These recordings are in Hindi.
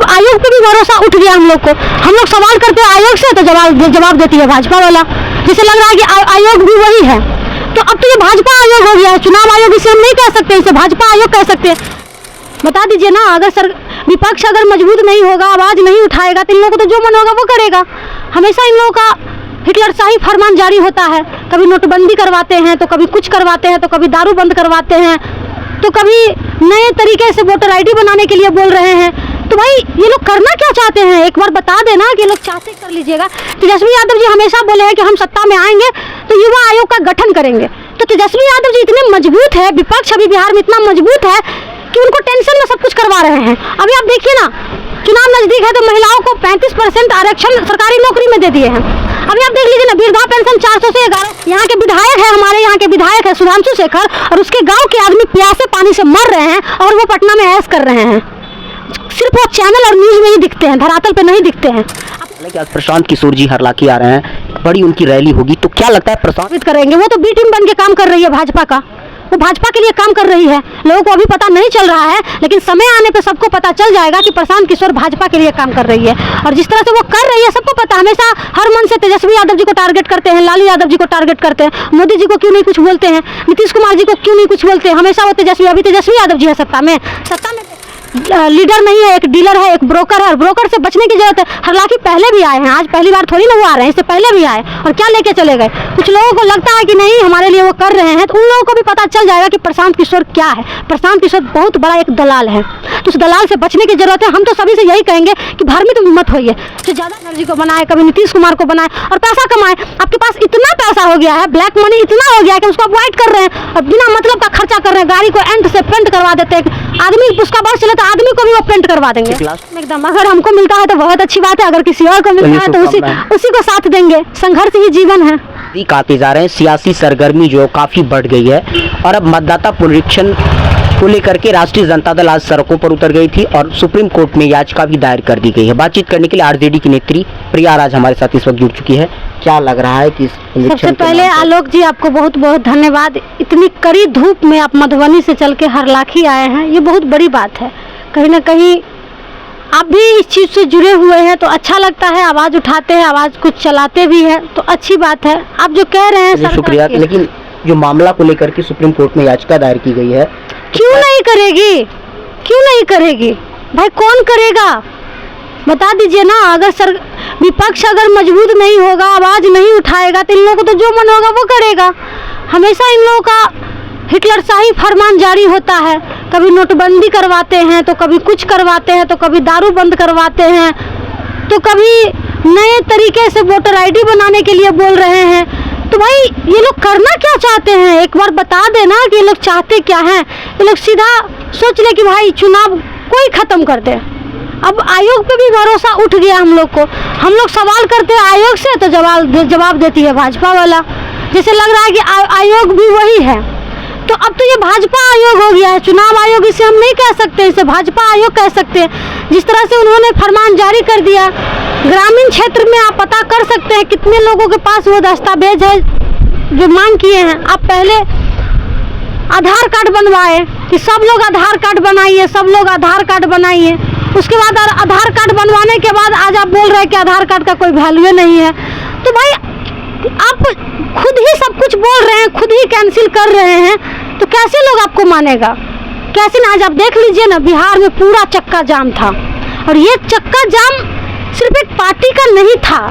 अब आयोग पे भी भरोसा उठ गया हम लोग को। हम लोग सवाल करते हैं आयोग से तो जवाब देती है भाजपा वाला। जिसे लग रहा है कि आयोग भी वही है। तो अब तो ये भाजपा आयोग हो गया है, चुनाव आयोग इसे हम नहीं कह सकते, इसे भाजपा आयोग कह सकते हैं। बता दीजिए ना, अगर विपक्ष अगर मजबूत नहीं होगा, आवाज नहीं उठाएगा, तो इन लोगों को तो जो मन होगा वो करेगा। हमेशा इन लोगों का हिटलरशाही फरमान जारी होता है। कभी नोटबंदी करवाते हैं, तो कभी कुछ करवाते हैं, तो कभी दारू बंद करवाते हैं, तो कभी नए तरीके से वोटर आईडी बनाने के लिए बोल रहे हैं। तो भाई ये लोग करना क्या चाहते हैं, एक बार बता देना कि ये लोग चाहते कर लीजिएगा। तेजस्वी यादव जी हमेशा बोले हैं कि हम सत्ता में आएंगे तो युवा आयोग का गठन करेंगे। तो तेजस्वी यादव जी इतने मजबूत है, विपक्ष अभी बिहार में इतना मजबूत है कि उनको टेंशन में सब कुछ करवा रहे हैं। अभी आप देखिए ना, चुनाव नजदीक है तो महिलाओं को 35% आरक्षण सरकारी नौकरी में दे दिए हैं। अभी आप देख लीजिए ना, वृद्धा पेंशन 400 से 11। यहाँ के विधायक है, हमारे यहाँ के विधायक है सुधांशु शेखर, और उसके गांव के आदमी प्यासे पानी से मर रहे हैं और वो पटना में ऐश कर रहे हैं। सिर्फ वो चैनल और न्यूज में ही दिखते हैं, धरातल पे नहीं दिखते हैं। हालांकि आज प्रशांत किशोर जी हरलाखी आ रहे हैं, बड़ी उनकी रैली होगी, तो क्या लगता है प्रशांत करेंगे? वो तो बी टीम बन के काम कर रही है भाजपा का, वो भाजपा के लिए काम कर रही है। लोगों को अभी पता नहीं चल रहा है, लेकिन समय आने पे सबको पता चल जाएगा कि प्रशांत किशोर भाजपा के लिए काम कर रही है। और जिस तरह से वो कर रही है सबको पता। हमेशा हर मन से तेजस्वी यादव जी को टारगेट करते हैं, लालू यादव जी को टारगेट करते हैं, मोदी जी को क्यों नहीं कुछ बोलते हैं, नीतीश कुमार जी को क्यों नहीं कुछ बोलते हैं। हमेशा वो तेजस्वी, अभी तेजस्वी यादव जी है सत्ता में लीडर नहीं है, एक डीलर है, एक ब्रोकर है, और ब्रोकर से बचने की जरूरत है। हालांकि पहले भी आए हैं, आज पहली बार थोड़ी ना वो आ रहे हैं, इससे पहले भी आए और क्या लेके चले गए। कुछ लोगों को लगता है कि नहीं हमारे लिए वो कर रहे हैं, तो उन लोगों को भी पता चल जाएगा कि प्रशांत किशोर क्या है। प्रशांत किशोर बहुत बड़ा एक दलाल है, तो उस दलाल से बचने की जरूरत है। हम तो सभी से यही कहेंगे कि भ्रमित मत होइए, जो ज़्यादा एनर्जी को बनाए, कभी नीतीश कुमार को बनाए और पैसा कमाए। आपके पास इतना पैसा हो गया है, ब्लैक मनी इतना हो गया है कि उसको अवॉइड कर रहे हैं और बिना मतलब का खर्चा कर रहे हैं। गाड़ी को एंड से पेंट करवा देते हैं, आदमी उसका बस चले तो आदमी को भी वो पेंट करवा देंगे एकदम। अगर हमको मिलता है तो बहुत अच्छी बात है, अगर किसी और को मिलता है तो उसी को साथ देंगे। संघर्ष ही जीवन है। आते जा रहे हैं, सियासी सरगर्मी जो काफी बढ़ गई है और अब मतदाता पुनरीक्षण को लेकर के राष्ट्रीय जनता दल आज सड़कों पर उतर गई थी और सुप्रीम कोर्ट में याचिका भी दायर कर दी गई है। बातचीत करने के लिए आरजेडी की नेत्री प्रिया राज हमारे साथ इस वक्त जुड़ चुकी है। क्या लग रहा है कि सबसे पहले आलोक जी आपको बहुत बहुत धन्यवाद। इतनी कड़ी धूप में आप मधुबनी से चल के हरलाखी आए हैं, ये बहुत बड़ी बात है। कहीं ना कहीं आप भी इस चीज़ से जुड़े हुए हैं तो अच्छा लगता है, आवाज़ उठाते हैं, आवाज़ कुछ चलाते भी हैं, तो अच्छी बात है। आप जो कह रहे हैं शुक्रिया। लेकिन जो मामला को लेकर के सुप्रीम कोर्ट में याचिका दायर की गई है, क्यों नहीं करेगी, क्यों नहीं करेगी भाई, कौन करेगा बता दीजिए ना। अगर विपक्ष अगर मजबूत नहीं होगा, आवाज़ नहीं उठाएगा, तो इन लोगों को तो जो मन होगा वो करेगा। हमेशा इन लोगों का हिटलरशाही फरमान जारी होता है। कभी नोटबंदी करवाते हैं, तो कभी कुछ करवाते हैं, तो कभी दारू बंद करवाते हैं, तो कभी नए तरीके से वोटर आईडी बनाने के लिए बोल रहे हैं। तो भाई ये लोग करना क्या चाहते हैं, एक बार बता देना कि ये लोग चाहते क्या हैं। ये लोग सीधा सोच ले कि भाई चुनाव कोई ख़त्म कर दे। अब आयोग पे भी भरोसा उठ गया हम लोग को। हम लोग सवाल करते हैं आयोग से तो जवाब देती है भाजपा वाला। जैसे लग रहा है कि आयोग भी वही है। तो अब तो ये भाजपा आयोग हो गया है, चुनाव आयोग इसे हम नहीं कह सकते, इसे भाजपा आयोग कह सकते हैं। जिस तरह से उन्होंने फरमान जारी कर दिया, ग्रामीण क्षेत्र में आप पता कर सकते हैं कितने लोगों के पास वो दस्तावेज है जो मांग किए हैं। आप पहले आधार कार्ड बनवाए कि सब लोग आधार कार्ड बनाइए, सब लोग आधार कार्ड बनाइए। उसके बाद आधार कार्ड बनवाने के बाद आज आप बोल रहे हैं कि आधार कार्ड का कोई वैल्यू नहीं है। तो भाई आप खुद ही सब कुछ बोल रहे हैं, खुद ही कैंसिल कर रहे हैं, तो कैसे लोग आपको मानेगा, कैसे ना। आज आप देख लीजिए ना, बिहार में पूरा चक्का जाम था, और ये चक्का जाम सिर्फ एक पार्टी का नहीं था,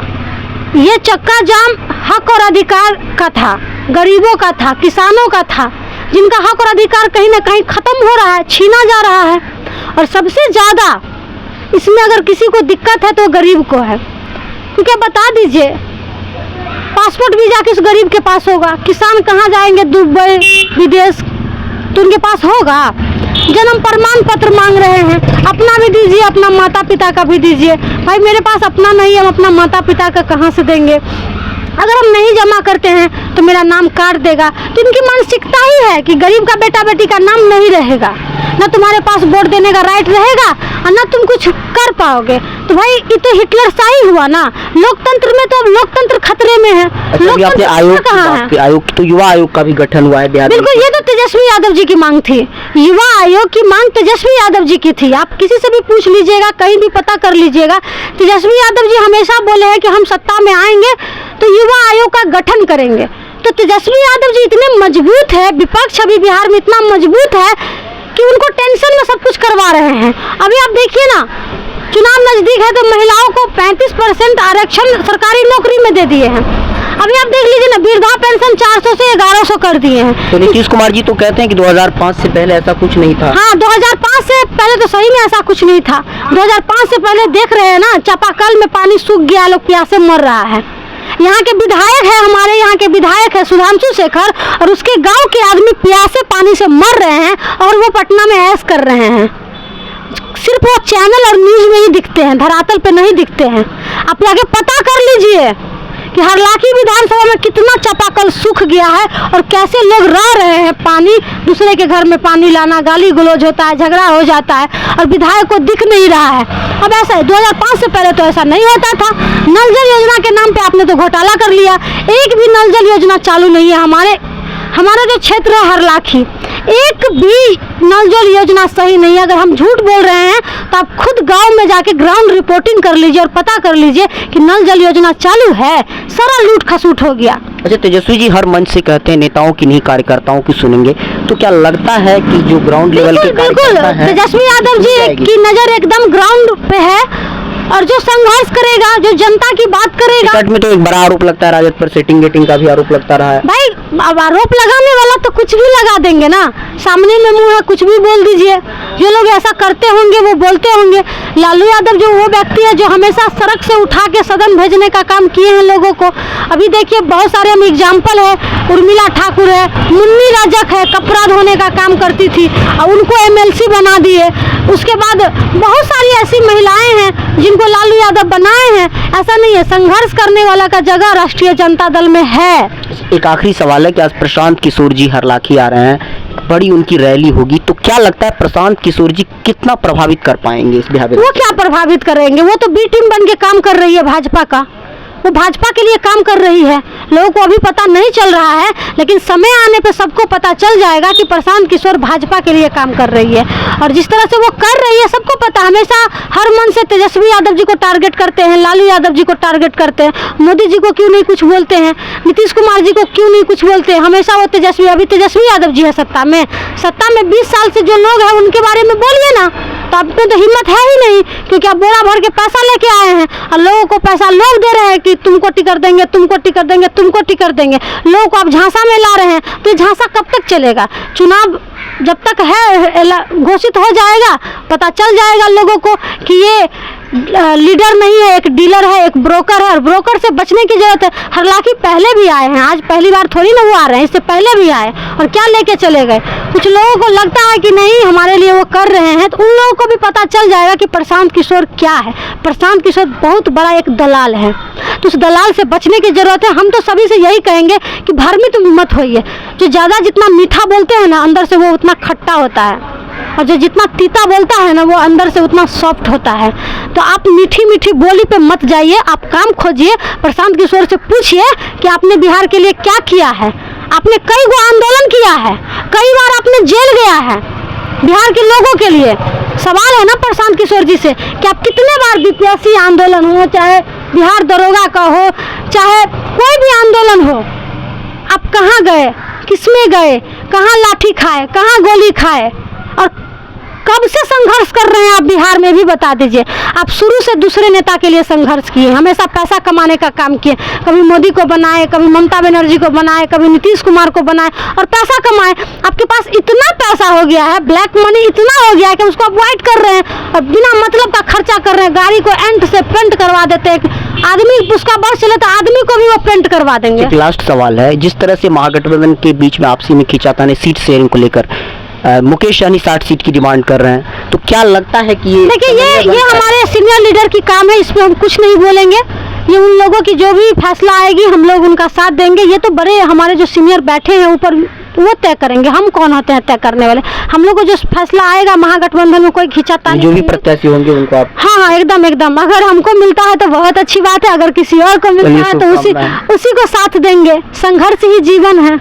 ये चक्का जाम हक और अधिकार का था, गरीबों का था, किसानों का था, जिनका हक और अधिकार कहीं ना कहीं खत्म हो रहा है, छीना जा रहा है। और सबसे ज़्यादा इसमें अगर किसी को दिक्कत है तो गरीब को है, क्योंकि बता दीजिए पासपोर्ट वीजा किस गरीब के पास होगा, किसान कहाँ जाएंगे दुबई विदेश, तो उनके पास होगा। जन्म प्रमाण पत्र मांग रहे हैं, अपना भी दीजिए, अपना माता पिता का भी दीजिए। भाई मेरे पास अपना नहीं है, हम अपना माता पिता का कहाँ से देंगे। अगर हम नहीं जमा करते हैं तो मेरा नाम काट देगा। तो इनकी मानसिकता ही है कि गरीब का बेटा बेटी का नाम नहीं रहेगा, ना तुम्हारे पास वोट देने का राइट रहेगा और ना तुम कुछ कर पाओगे। तो भाई ये तो हिटलर शाही हुआ ना। लोकतंत्र में तो अब लोकतंत्र खतरे में है। लोकतंत्र आयोग कहाँ है? आयोग तो युवा आयोग का भी गठन हुआ है बिहार में। बिल्कुल, ये तो तेजस्वी यादव जी की मांग थी। युवा आयोग की मांग तेजस्वी यादव जी की थी। आप किसी से भी पूछ लीजिएगा, कहीं भी पता कर लीजिएगा, तेजस्वी यादव जी हमेशा बोले हैं कि हम सत्ता में आएंगे तो युवा आयोग का गठन करेंगे। तो तेजस्वी यादव जी इतने मजबूत है, विपक्ष अभी बिहार में इतना मजबूत है कि उनको टेंशन में सब कुछ करवा रहे हैं। अभी आप देखिए ना, चुनाव नजदीक है तो महिलाओं को 35% आरक्षण सरकारी नौकरी में दे दिए हैं। अभी आप देख लीजिए ना, वृद्धा पेंशन 400 से 1100 कर दिए हैं। तो नीतीश कुमार जी तो कहते हैं कि 2005 से पहले ऐसा कुछ नहीं था। हाँ, 2005 से पहले तो सही में ऐसा कुछ नहीं था। 2005 से पहले देख रहे हैं ना, चापाकल में पानी सूख गया, लोग प्यासे मर रहा है। यहाँ के विधायक है, हमारे यहाँ के विधायक है सुधांशु शेखर, और उसके गांव के आदमी प्यासे पानी से मर रहे हैं और वो पटना में ऐश कर रहे हैं। सिर्फ वो चैनल और न्यूज में ही दिखते हैं, धरातल पे नहीं दिखते हैं। आप जाके पता कर लीजिए कि हरलाखी विधानसभा में कितना चापाकल सूख गया है और कैसे लोग रह रहे हैं। पानी, दूसरे के घर में पानी लाना, गाली गलौज होता है, झगड़ा हो जाता है और विधायक को दिख नहीं रहा है। अब ऐसा है, 2005 से पहले तो ऐसा नहीं होता था। नल जल योजना के नाम पे आपने तो घोटाला कर लिया। एक भी नल जल योजना चालू नहीं है। हमारा जो क्षेत्र है हरलाखी, एक भी नल जल योजना सही नहीं है। अगर हम झूठ बोल रहे हैं तो आप खुद गांव में जाके ग्राउंड रिपोर्टिंग कर लीजिए और पता कर लीजिए कि नल जल योजना चालू है। सारा लूट खसूट हो गया। अच्छा, तेजस्वी जी हर मंच से कहते हैं नेताओं की नहीं कार्यकर्ताओं की सुनेंगे, तो क्या लगता है कि जो ग्राउंड लेवल के कार्यकर्ता हैं, तेजस्वी यादव जी की नजर एकदम ग्राउंड पे है और जो संघर्ष करेगा, जो जनता की बात करेगा। टिकट में तो एक बड़ा आरोप लगता है, राजद पर सेटिंग गेटिंग का भी आरोप लगता रहा है। भाई, अब आरोप लगाने वाला तो कुछ भी लगा देंगे ना, सामने में मुंह है, कुछ भी बोल दीजिए। जो लोग ऐसा करते होंगे वो बोलते होंगे। लालू यादव जो वो व्यक्ति है जो हमेशा सड़क से उठा के सदन भेजने का काम किए हैं लोगों को। अभी देखिए बहुत सारे हम एग्जाम्पल है, उर्मिला ठाकुर है, मुन्नी रजक है, कपड़ा धोने का काम करती थी और उनको MLC बना दिए। उसके बाद बहुत सारी ऐसी महिलाएं हैं जिनको लालू यादव बनाए हैं। ऐसा नहीं है, संघर्ष करने वाला का जगह राष्ट्रीय जनता दल में है। एक आखिरी सवाल है कि आज प्रशांत किशोर जी हरलाखी आ रहे हैं, बड़ी उनकी रैली होगी, तो क्या लगता है प्रशांत किशोर जी कितना प्रभावित कर पाएंगे इस बिहार में? वो क्या प्रभावित करेंगे, वो तो बी टीम बन के काम कर रही है भाजपा का। वो भाजपा के लिए काम कर रही है। लोगों को अभी पता नहीं चल रहा है, लेकिन समय आने पे सबको पता चल जाएगा कि प्रशांत किशोर भाजपा के लिए काम कर रही है। और जिस तरह से वो कर रही है सबको पता। हमेशा हर मन से तेजस्वी यादव जी को टारगेट करते हैं, लालू यादव जी को टारगेट करते हैं, मोदी जी को क्यों नहीं कुछ बोलते हैं, नीतीश कुमार जी को क्यों नहीं कुछ बोलते हैं। हमेशा वो तेजस्वी, अभी तेजस्वी यादव जी है सत्ता में 20 साल से जो लोग हैं उनके बारे में बोलिए ना, तो आप में तो हिम्मत है ही नहीं, क्योंकि आप बोरा भर के पैसा लेके आए हैं और लोगों को पैसा लोग दे रहे हैं कि तुमको टिकट देंगे, तुमको टिकट देंगे, तुमको टिकट देंगे। लोगों को आप झांसा में ला रहे हैं, तो ये झांसा कब तक चलेगा? चुनाव जब तक है घोषित हो जाएगा, पता चल जाएगा लोगों को कि ये लीडर नहीं है, एक डीलर है, एक ब्रोकर है। और ब्रोकर से बचने की जरूरत है। हरलाखी पहले भी आए हैं, आज पहली बार थोड़ी ना वो आ रहे हैं, इससे पहले भी आए और क्या लेके चले गए। कुछ लोगों को लगता है कि नहीं हमारे लिए वो कर रहे हैं, तो उन लोगों को भी पता चल जाएगा कि प्रशांत किशोर क्या है। प्रशांत किशोर बहुत बड़ा एक दलाल है, तो उस दलाल से बचने की जरूरत है। हम तो सभी से यही कहेंगे कि भ्रमित मत होइए। जो ज़्यादा जितना मीठा बोलते हैं ना, अंदर से वो उतना खट्टा होता है, और जो जितना तीता बोलता है ना, वो अंदर से उतना सॉफ्ट होता है। तो आप मीठी मीठी बोली पे मत जाइए, आप काम खोजिए। प्रशांत किशोर से पूछिए कि आपने बिहार के लिए क्या किया है। आपने कई गो आंदोलन किया है, कई बार आपने जेल गया है बिहार के लोगों के लिए। सवाल है ना प्रशांत किशोर जी से कि आप कितने बार BPSC आंदोलन हो, चाहे बिहार दरोगा का हो, चाहे कोई भी आंदोलन हो, आप कहाँ गए, किसमें गए, कहाँ लाठी खाए, कहाँ गोली खाए और कब से संघर्ष कर रहे हैं आप बिहार में भी बता दीजिए। आप शुरू से दूसरे नेता के लिए संघर्ष किए, हमेशा पैसा कमाने का काम किए। कभी मोदी को बनाए, कभी ममता बनर्जी को बनाए, कभी नीतीश कुमार को बनाए और पैसा कमाए। आपके पास इतना पैसा हो गया है, ब्लैक मनी इतना हो गया है कि उसको अवॉइड कर रहे हैं और बिना मतलब का खर्चा कर रहे हैं। गाड़ी को एंड से पेंट करवा देते हैं, आदमी उसका बस चले तो आदमी को भी वो पेंट करवा देंगे। एक लास्ट सवाल है, जिस तरह से महागठबंधन के बीच में आपसी में खींचातानी सीट शेयरिंग को लेकर मुकेश सहनी 60 सीट की डिमांड कर रहे हैं, तो क्या लगता है कि ये देखिए ये हमारे सीनियर लीडर की काम है, इसमें हम कुछ नहीं बोलेंगे। ये उन लोगों की जो भी फैसला आएगी हम लोग उनका साथ देंगे। ये तो बड़े हमारे जो सीनियर बैठे हैं ऊपर वो तय करेंगे, हम कौन होते हैं तय करने वाले। हम लोग को जो फैसला आएगा महागठबंधन में कोई खिंचाता जो भी नहीं। प्रत्याशी होंगे उनको आप हाँ हाँ एकदम एकदम, अगर हमको मिलता है तो बहुत अच्छी बात है, अगर किसी और को मिलता है तो उसी को साथ देंगे। संघर्ष ही जीवन है।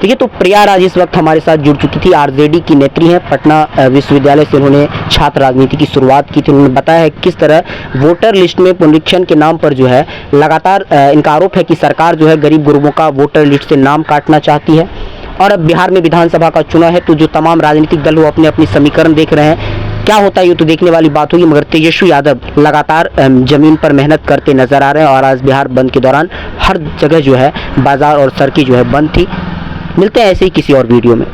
ठीक है, तो प्रिया राज इस वक्त हमारे साथ जुड़ चुकी थी। आरजेडी की नेत्री हैं, पटना विश्वविद्यालय से उन्होंने छात्र राजनीति की शुरुआत की थी। उन्होंने बताया है किस तरह वोटर लिस्ट में पुनरीक्षण के नाम पर जो है लगातार इनका आरोप है कि सरकार जो है गरीब गुरुओं का वोटर लिस्ट से नाम काटना चाहती है। और अब बिहार में विधानसभा का चुनाव है, तो जो तमाम राजनीतिक दल वो अपने अपने समीकरण देख रहे हैं। क्या होता है ये तो देखने वाली बात होगी, मगर तेजस्वी यादव लगातार जमीन पर मेहनत करते नजर आ रहे हैं। और आज बिहार बंद के दौरान हर जगह जो है बाजार और सड़कें जो है बंद थी। मिलते हैं ऐसे ही किसी और वीडियो में।